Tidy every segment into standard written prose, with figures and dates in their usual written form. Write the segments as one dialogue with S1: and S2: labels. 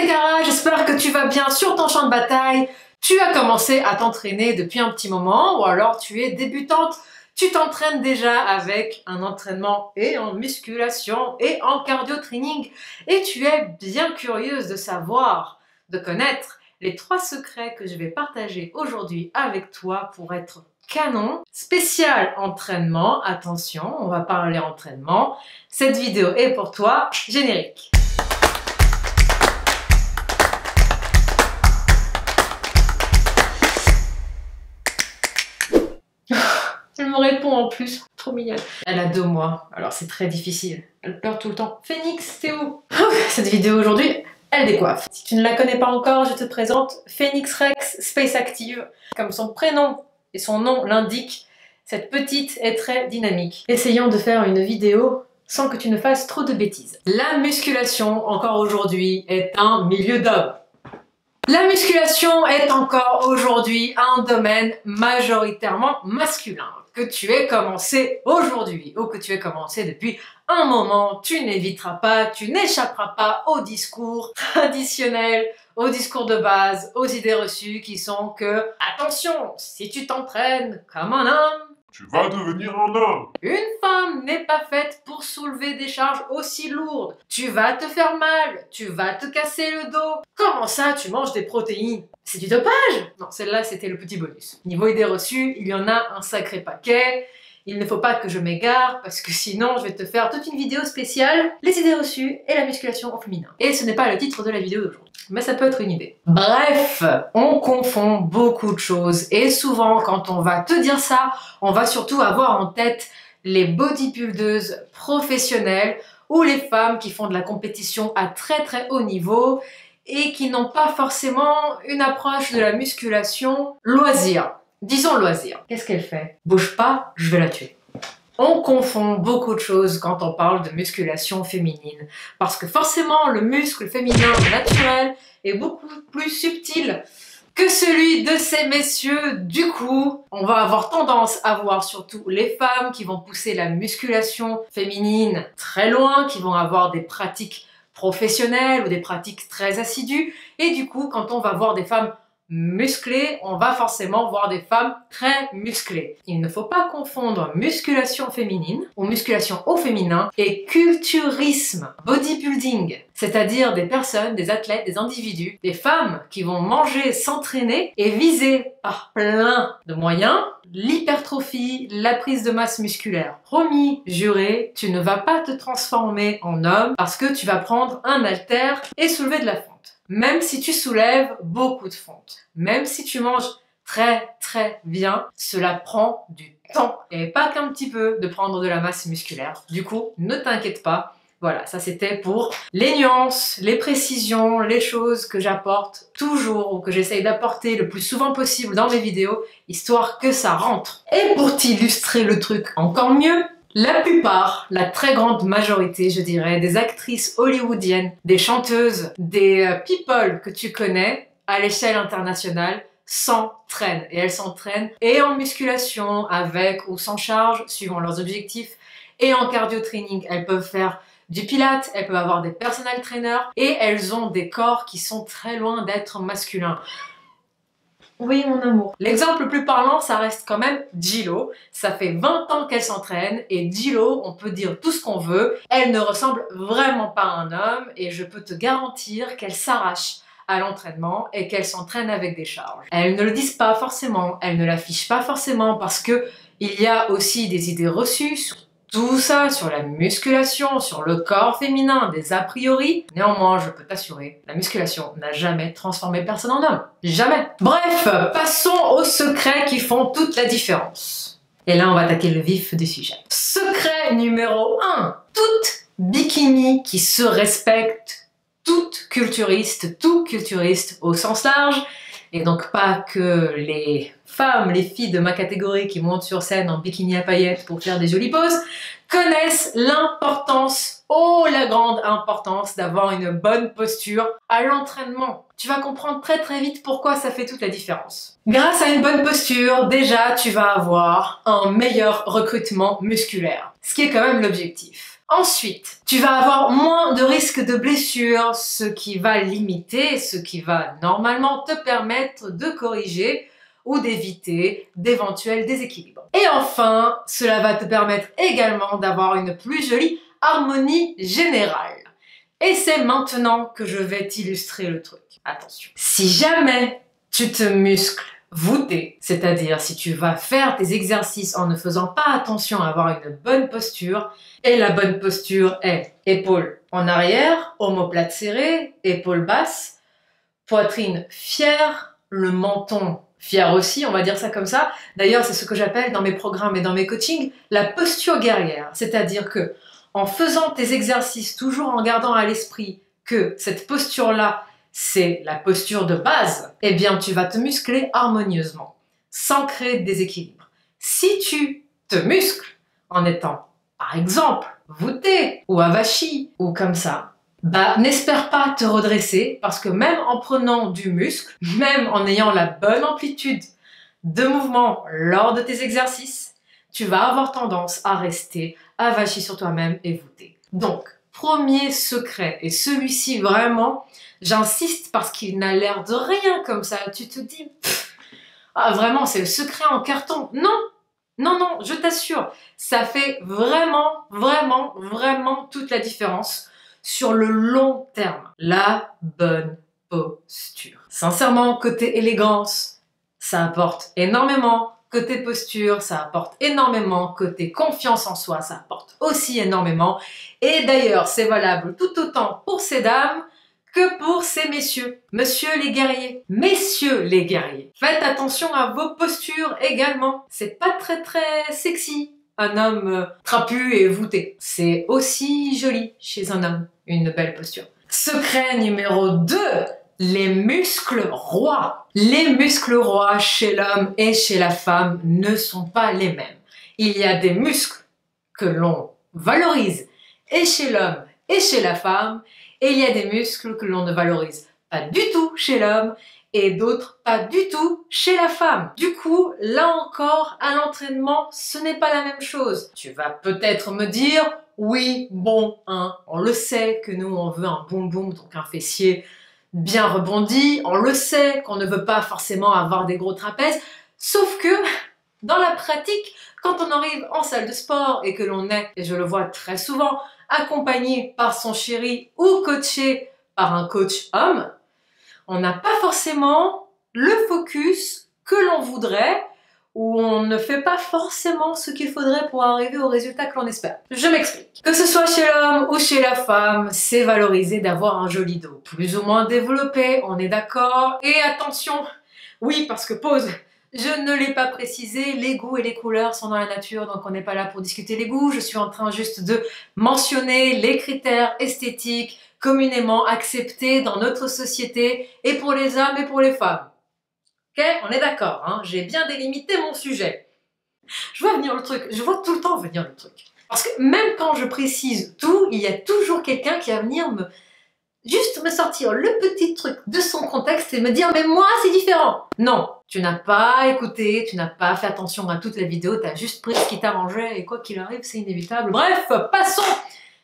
S1: c'est Cara, j'espère que tu vas bien sur ton champ de bataille. Tu as commencé à t'entraîner depuis un petit moment ou alors tu es débutante. Tu t'entraînes déjà avec un entraînement et en musculation et en cardio training et tu es bien curieuse de savoir, de connaître les 3 secrets que je vais partager aujourd'hui avec toi pour être canon. Spécial entraînement, attention, on va parler entraînement. Cette vidéo est pour toi, générique. Elle me répond en plus, trop mignonne. Elle a 2 mois, alors c'est très difficile. Elle pleure tout le temps. Phoenix, t'es où? Cette vidéo aujourd'hui, elle décoiffe. Si tu ne la connais pas encore, je te présente Phoenix Rex Space Active. Comme son prénom et son nom l'indiquent, cette petite est très dynamique. Essayons de faire une vidéo sans que tu ne fasses trop de bêtises. La musculation, encore aujourd'hui, est un milieu d'hommes. La musculation est encore aujourd'hui un domaine majoritairement masculin. Que tu aies commencé aujourd'hui ou que tu aies commencé depuis un moment, tu n'éviteras pas, tu n'échapperas pas aux discours traditionnels, aux discours de base, aux idées reçues qui sont que attention, si tu t'entraînes comme un homme,
S2: tu vas devenir un homme.
S1: Une femme n'est pas faite pour soulever des charges aussi lourdes. Tu vas te faire mal, tu vas te casser le dos. Comment ça, tu manges des protéines? C'est du dopage? Non, celle-là, c'était le petit bonus. Niveau idées reçues, il y en a un sacré paquet. Il ne faut pas que je m'égare parce que sinon je vais te faire toute une vidéo spéciale les idées reçues et la musculation au féminin. Et ce n'est pas le titre de la vidéo d'aujourd'hui, mais ça peut être une idée. Bref, on confond beaucoup de choses et souvent quand on va te dire ça, on va surtout avoir en tête les bodybuildeuses professionnelles ou les femmes qui font de la compétition à très haut niveau et qui n'ont pas forcément une approche de la musculation loisir. Disons loisir. Qu'est-ce qu'elle fait? Bouge pas, je vais la tuer. On confond beaucoup de choses quand on parle de musculation féminine. Parce que forcément, le muscle féminin naturel est beaucoup plus subtil que celui de ces messieurs. Du coup, on va avoir tendance à voir surtout les femmes qui vont pousser la musculation féminine très loin, qui vont avoir des pratiques professionnelles ou des pratiques très assidues. Et du coup, quand on va voir des femmes musclées, on va forcément voir des femmes très musclées. Il ne faut pas confondre musculation féminine ou musculation au féminin et culturisme, bodybuilding, c'est-à-dire des personnes, des athlètes, des individus, des femmes qui vont manger, s'entraîner et viser par plein de moyens l'hypertrophie, la prise de masse musculaire. Promis, juré, tu ne vas pas te transformer en homme parce que tu vas prendre un haltère et soulever de la fonte. Même si tu soulèves beaucoup de fonte, même si tu manges très bien, cela prend du temps. Et pas qu'un petit peu de prendre de la masse musculaire. Du coup, ne t'inquiète pas. Voilà, ça c'était pour les nuances, les précisions, les choses que j'apporte toujours ou que j'essaye d'apporter le plus souvent possible dans mes vidéos, histoire que ça rentre. Et pour t'illustrer le truc encore mieux, la plupart, la très grande majorité, je dirais, des actrices hollywoodiennes, des chanteuses, des people que tu connais à l'échelle internationale s'entraînent. Et elles s'entraînent et en musculation, avec ou sans charge, suivant leurs objectifs, et en cardio training. Elles peuvent faire du pilates, elles peuvent avoir des personal trainers et elles ont des corps qui sont très loin d'être masculins. Oui, mon amour. L'exemple le plus parlant, ça reste quand même J-Lo. Ça fait 20 ans qu'elle s'entraîne et J-Lo, on peut dire tout ce qu'on veut, elle ne ressemble vraiment pas à un homme et je peux te garantir qu'elle s'arrache à l'entraînement et qu'elle s'entraîne avec des charges. Elles ne le disent pas forcément, elles ne l'affichent pas forcément parce que il y a aussi des idées reçues sur tout ça, sur la musculation, sur le corps féminin, des a priori. Néanmoins, je peux t'assurer, la musculation n'a jamais transformé personne en homme. Jamais. Bref, passons aux secrets qui font toute la différence. Et là, on va attaquer le vif du sujet. Secret numéro 1. Toute bikini qui se respecte, toute culturiste, tout culturiste au sens large, et donc pas que les femmes, les filles de ma catégorie qui montent sur scène en bikini à paillettes pour faire des jolies poses, connaissent l'importance, oh la grande importance d'avoir une bonne posture à l'entraînement. Tu vas comprendre très vite pourquoi ça fait toute la différence. Grâce à une bonne posture, déjà tu vas avoir un meilleur recrutement musculaire, ce qui est quand même l'objectif. Ensuite, tu vas avoir moins de risques de blessures, ce qui va limiter, ce qui va normalement te permettre de corriger ou d'éviter d'éventuels déséquilibres. Et enfin, cela va te permettre également d'avoir une plus jolie harmonie générale. Et c'est maintenant que je vais t'illustrer le truc. Attention. Si jamais tu te muscles voûté, c'est-à-dire si tu vas faire tes exercices en ne faisant pas attention à avoir une bonne posture, et la bonne posture est épaules en arrière, omoplate serrée, épaules basses, poitrine fière, le menton fier aussi, on va dire ça comme ça. D'ailleurs, c'est ce que j'appelle dans mes programmes et dans mes coachings la posture guerrière, c'est-à-dire que en faisant tes exercices, toujours en gardant à l'esprit que cette posture-là, c'est la posture de base, eh bien tu vas te muscler harmonieusement, sans créer de déséquilibre. Si tu te muscles en étant, par exemple, voûté ou avachi ou comme ça, bah n'espère pas te redresser parce que même en prenant du muscle, même en ayant la bonne amplitude de mouvement lors de tes exercices, tu vas avoir tendance à rester avachi sur toi-même et voûté. Donc, premier secret, et celui-ci vraiment, j'insiste parce qu'il n'a l'air de rien comme ça. Tu te dis, ah vraiment, c'est le secret en carton. Non, non, non, je t'assure, ça fait vraiment, vraiment, vraiment toute la différence sur le long terme. La bonne posture. Sincèrement, côté élégance, ça apporte énormément. Côté posture, ça apporte énormément. Côté confiance en soi, ça apporte aussi énormément. Et d'ailleurs, c'est valable tout autant pour ces dames que pour ces messieurs. Monsieur les guerriers, messieurs les guerriers, faites attention à vos postures également. C'est pas très sexy, un homme trapu et voûté. C'est aussi joli chez un homme, une belle posture. Secret numéro 2, les muscles rois. Les muscles rois chez l'homme et chez la femme ne sont pas les mêmes. Il y a des muscles que l'on valorise et chez l'homme et chez la femme, et il y a des muscles que l'on ne valorise pas du tout chez l'homme et d'autres pas du tout chez la femme. Du coup, là encore, à l'entraînement, ce n'est pas la même chose. Tu vas peut-être me dire, oui, bon, hein, on le sait que nous, on veut un boum boum, donc un fessier bien rebondi, on le sait qu'on ne veut pas forcément avoir des gros trapèzes, sauf que dans la pratique, quand on arrive en salle de sport et que l'on est, et je le vois très souvent, accompagné par son chéri ou coaché par un coach homme, on n'a pas forcément le focus que l'on voudrait ou on ne fait pas forcément ce qu'il faudrait pour arriver au résultat que l'on espère. Je m'explique. Que ce soit chez l'homme ou chez la femme, c'est valorisé d'avoir un joli dos. Plus ou moins développé, on est d'accord. Et attention, oui, parce que pause, je ne l'ai pas précisé, les goûts et les couleurs sont dans la nature, donc on n'est pas là pour discuter les goûts. Je suis en train juste de mentionner les critères esthétiques communément acceptés dans notre société, et pour les hommes et pour les femmes. Ok, on est d'accord, hein, j'ai bien délimité mon sujet. Je vois venir le truc, je vois tout le temps venir le truc. Parce que même quand je précise tout, il y a toujours quelqu'un qui va venir juste me sortir le petit truc de son contexte et me dire « mais moi c'est différent ». Non, tu n'as pas écouté, tu n'as pas fait attention à toute la vidéo, tu as juste pris ce qui t'arrangeait et quoi qu'il arrive, c'est inévitable. Bref, passons.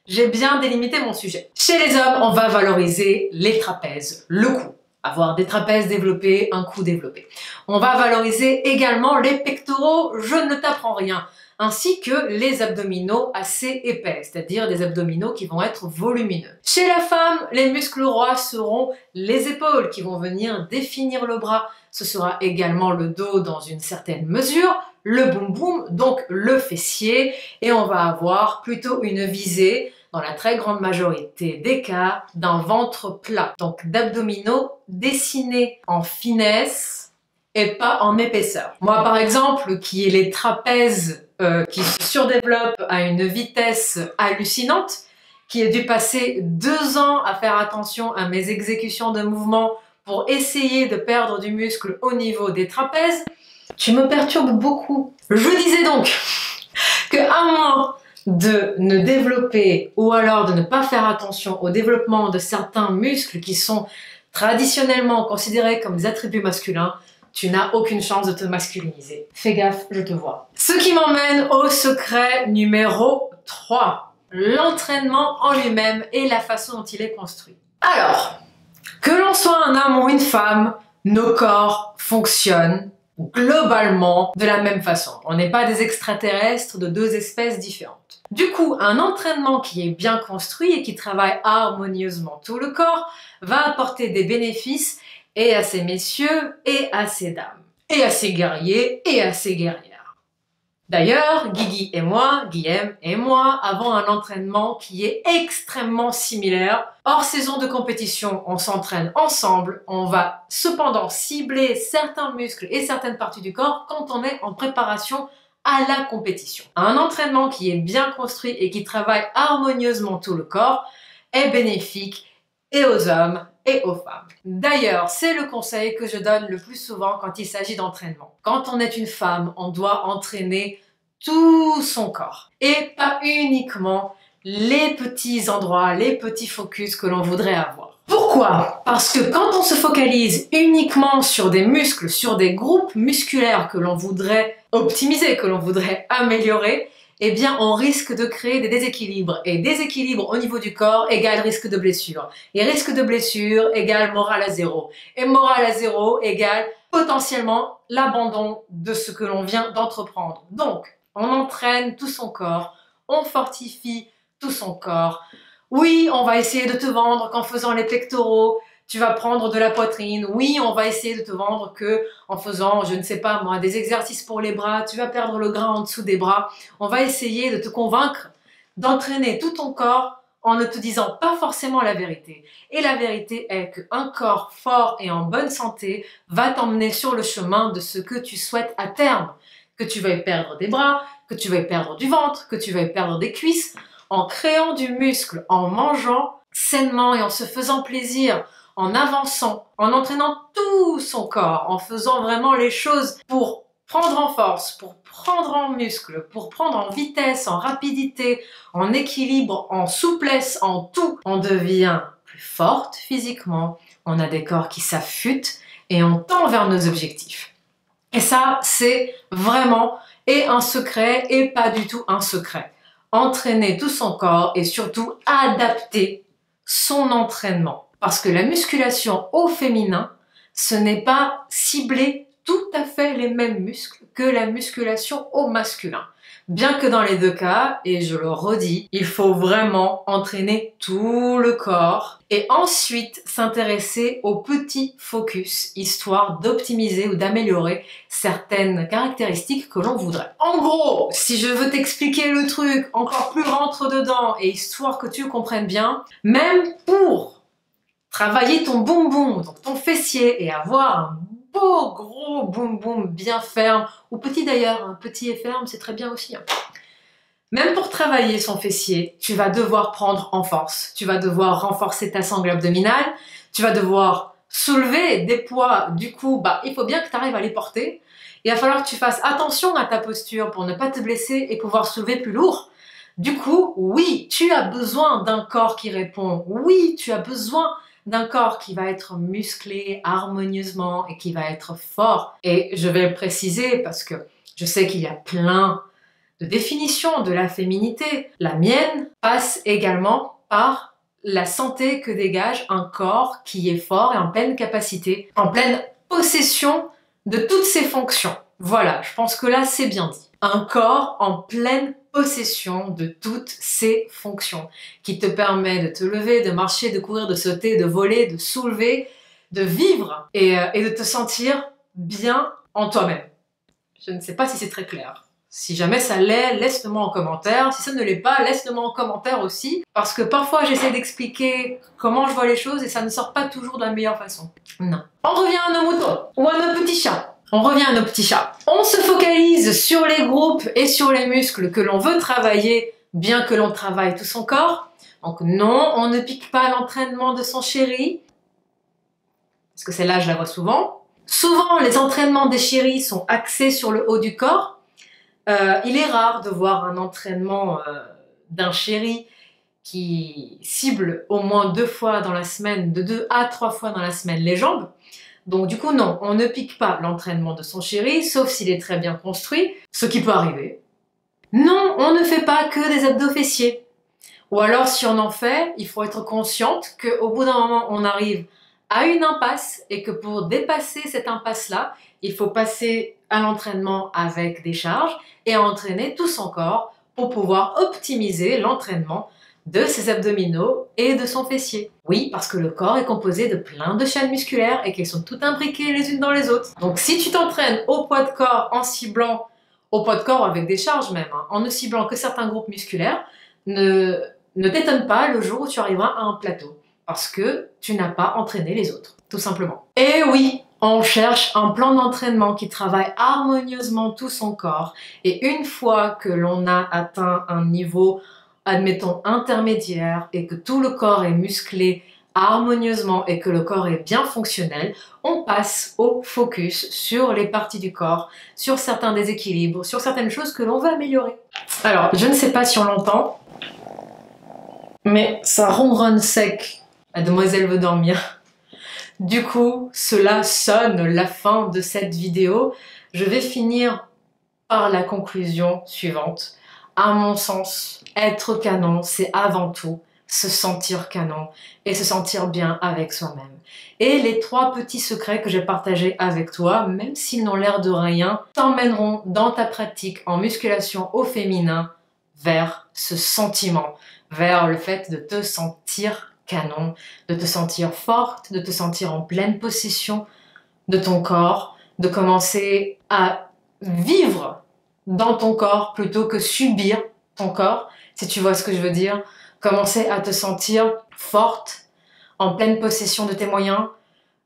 S1: J'ai bien délimité mon sujet. Chez les hommes, on va valoriser les trapèzes, le cou. Avoir des trapèzes développés, un cou développé. On va valoriser également les pectoraux, je ne t'apprends rien, ainsi que les abdominaux assez épais, c'est-à-dire des abdominaux qui vont être volumineux. Chez la femme, les muscles rois seront les épaules qui vont venir définir le bras. Ce sera également le dos dans une certaine mesure, le boum boum, donc le fessier, et on va avoir plutôt une visée, dans la très grande majorité des cas, d'un ventre plat. Donc d'abdominaux dessinés en finesse et pas en épaisseur. Moi par exemple, qui ai les trapèzes qui se surdéveloppent à une vitesse hallucinante, qui ai dû passer 2 ans à faire attention à mes exécutions de mouvements pour essayer de perdre du muscle au niveau des trapèzes, tu me perturbes beaucoup. Je disais donc que à moins de ne développer ou alors de ne pas faire attention au développement de certains muscles qui sont traditionnellement considérés comme des attributs masculins, tu n'as aucune chance de te masculiniser. Fais gaffe, je te vois. Ce qui m'emmène au secret numéro 3. l'entraînement en lui-même et la façon dont il est construit. Alors, que l'on soit un homme ou une femme, nos corps fonctionnent globalement de la même façon. On n'est pas des extraterrestres de deux espèces différentes. Du coup, un entraînement qui est bien construit et qui travaille harmonieusement tout le corps va apporter des bénéfices et à ces messieurs et à ces dames, et à ces guerriers et à ces guerrières. D'ailleurs, Guigui et moi, Guillaume et moi, avons un entraînement qui est extrêmement similaire. Hors saison de compétition, on s'entraîne ensemble. On va cependant cibler certains muscles et certaines parties du corps quand on est en préparation à la compétition. Un entraînement qui est bien construit et qui travaille harmonieusement tout le corps est bénéfique et aux hommes et aux femmes. D'ailleurs, c'est le conseil que je donne le plus souvent quand il s'agit d'entraînement. Quand on est une femme, on doit entraîner tout son corps et pas uniquement les petits endroits, les petits focus que l'on voudrait avoir. Pourquoi? Parce que quand on se focalise uniquement sur des muscles, sur des groupes musculaires que l'on voudrait optimiser, que l'on voudrait améliorer, eh bien, on risque de créer des déséquilibres. Et déséquilibre au niveau du corps égale risque de blessure. Et risque de blessure égale morale à zéro. Et morale à zéro égale potentiellement l'abandon de ce que l'on vient d'entreprendre. Donc, on entraîne tout son corps, on fortifie tout son corps. Oui, on va essayer de te vendre qu'en faisant les pectoraux, tu vas prendre de la poitrine. Oui, on va essayer de te vendre que en faisant, je ne sais pas moi, des exercices pour les bras, tu vas perdre le gras en dessous des bras. On va essayer de te convaincre d'entraîner tout ton corps en ne te disant pas forcément la vérité. Et la vérité est qu'un corps fort et en bonne santé va t'emmener sur le chemin de ce que tu souhaites à terme. Que tu veuilles perdre des bras, que tu veuilles perdre du ventre, que tu veuilles perdre des cuisses, en créant du muscle, en mangeant sainement et en se faisant plaisir, en avançant, en entraînant tout son corps, en faisant vraiment les choses pour prendre en force, pour prendre en muscle, pour prendre en vitesse, en rapidité, en équilibre, en souplesse, en tout. On devient plus forte physiquement, on a des corps qui s'affûtent et on tend vers nos objectifs. Et ça, c'est vraiment et un secret et pas du tout un secret. Entraîner tout son corps et surtout adapter son entraînement. Parce que la musculation au féminin, ce n'est pas cibler tout à fait les mêmes muscles que la musculation au masculin. Bien que dans les deux cas, et je le redis, il faut vraiment entraîner tout le corps et ensuite s'intéresser aux petits focus, histoire d'optimiser ou d'améliorer certaines caractéristiques que l'on voudrait. En gros, si je veux t'expliquer le truc encore plus rentre dedans et histoire que tu comprennes bien, même pour travailler ton boum boum, donc ton fessier, et avoir un beau gros boum boum bien ferme, ou petit d'ailleurs, un petit et ferme, c'est très bien aussi. Même pour travailler son fessier, tu vas devoir prendre en force. Tu vas devoir renforcer ta sangle abdominale, tu vas devoir soulever des poids. Du coup, il faut bien que tu arrives à les porter. Il va falloir que tu fasses attention à ta posture pour ne pas te blesser et pouvoir soulever plus lourd. Du coup, oui, tu as besoin d'un corps qui répond. Oui, tu as besoin d'un corps qui va être musclé harmonieusement et qui va être fort. Et je vais le préciser parce que je sais qu'il y a plein de définitions de la féminité. La mienne passe également par la santé que dégage un corps qui est fort et en pleine capacité, en pleine possession de toutes ses fonctions. Voilà, je pense que là c'est bien dit. Un corps en pleine possession de toutes ses fonctions, qui te permet de te lever, de marcher, de courir, de sauter, de voler, de soulever, de vivre et de te sentir bien en toi-même. Je ne sais pas si c'est très clair. Si jamais ça l'est, laisse-le moi en commentaire. Si ça ne l'est pas, laisse-le moi en commentaire aussi. Parce que parfois j'essaie d'expliquer comment je vois les choses et ça ne sort pas toujours de la meilleure façon. Non. On revient à nos moutons ou à nos petits chats. On revient à nos petits chats. On se focalise sur les groupes et sur les muscles que l'on veut travailler, bien que l'on travaille tout son corps. Donc non, on ne pique pas l'entraînement de son chéri. Parce que celle-là, je la vois souvent. Souvent, les entraînements des chéris sont axés sur le haut du corps. Il est rare de voir un entraînement d'un chéri qui cible au moins 2 fois dans la semaine, de 2 à 3 fois dans la semaine, les jambes. Donc du coup, non, on ne pique pas l'entraînement de son chéri, sauf s'il est très bien construit, ce qui peut arriver. Non, on ne fait pas que des abdos fessiers. Ou alors, si on en fait, il faut être consciente qu'au bout d'un moment, on arrive à une impasse et que pour dépasser cette impasse-là, il faut passer à l'entraînement avec des charges et entraîner tout son corps pour pouvoir optimiser l'entraînement de ses abdominaux et de son fessier. Oui, parce que le corps est composé de plein de chaînes musculaires et qu'elles sont toutes imbriquées les unes dans les autres. Donc si tu t'entraînes au poids de corps en ciblant, au poids de corps avec des charges même, hein, en ne ciblant que certains groupes musculaires, ne t'étonne pas le jour où tu arriveras à un plateau. Parce que tu n'as pas entraîné les autres, tout simplement. Et oui, on cherche un plan d'entraînement qui travaille harmonieusement tout son corps. Et une fois que l'on a atteint un niveau, admettons, intermédiaire, et que tout le corps est musclé harmonieusement et que le corps est bien fonctionnel, on passe au focus sur les parties du corps, sur certains déséquilibres, sur certaines choses que l'on veut améliorer. Alors, je ne sais pas si on l'entend, mais ça ronronne sec. La demoiselle veut dormir. Du coup, cela sonne la fin de cette vidéo. Je vais finir par la conclusion suivante. À mon sens, être canon, c'est avant tout se sentir canon et se sentir bien avec soi-même. Et les 3 petits secrets que j'ai partagés avec toi, même s'ils n'ont l'air de rien, t'emmèneront dans ta pratique en musculation au féminin vers ce sentiment, vers le fait de te sentir canon, de te sentir forte, de te sentir en pleine possession de ton corps, de commencer à vivre dans ton corps plutôt que subir ton corps, si tu vois ce que je veux dire. Commencer à te sentir forte, en pleine possession de tes moyens,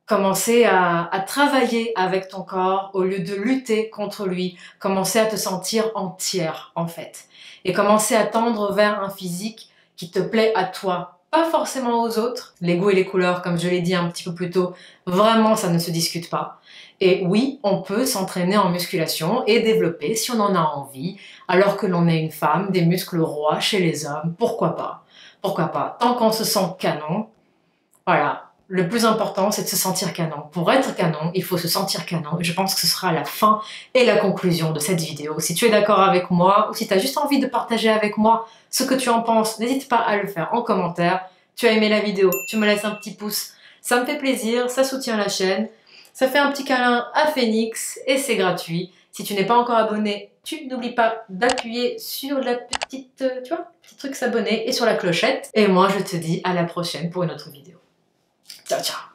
S1: commencer à travailler avec ton corps au lieu de lutter contre lui, commencer à te sentir entière en fait, et commencer à tendre vers un physique qui te plaît à toi, pas forcément aux autres. Les goûts et les couleurs, comme je l'ai dit un petit peu plus tôt, vraiment ça ne se discute pas. Et oui, on peut s'entraîner en musculation et développer, si on en a envie, alors que l'on est une femme, des muscles rois chez les hommes, pourquoi pas? Pourquoi pas? Tant qu'on se sent canon, voilà. Le plus important, c'est de se sentir canon. Pour être canon, il faut se sentir canon. Et je pense que ce sera la fin et la conclusion de cette vidéo. Si tu es d'accord avec moi, ou si tu as juste envie de partager avec moi ce que tu en penses, n'hésite pas à le faire en commentaire. Tu as aimé la vidéo, tu me laisses un petit pouce. Ça me fait plaisir, ça soutient la chaîne. Ça fait un petit câlin à Phoenix et c'est gratuit. Si tu n'es pas encore abonné, tu n'oublies pas d'appuyer sur la petite, tu vois, petit truc s'abonner et sur la clochette. Et moi, je te dis à la prochaine pour une autre vidéo. Ciao, ciao.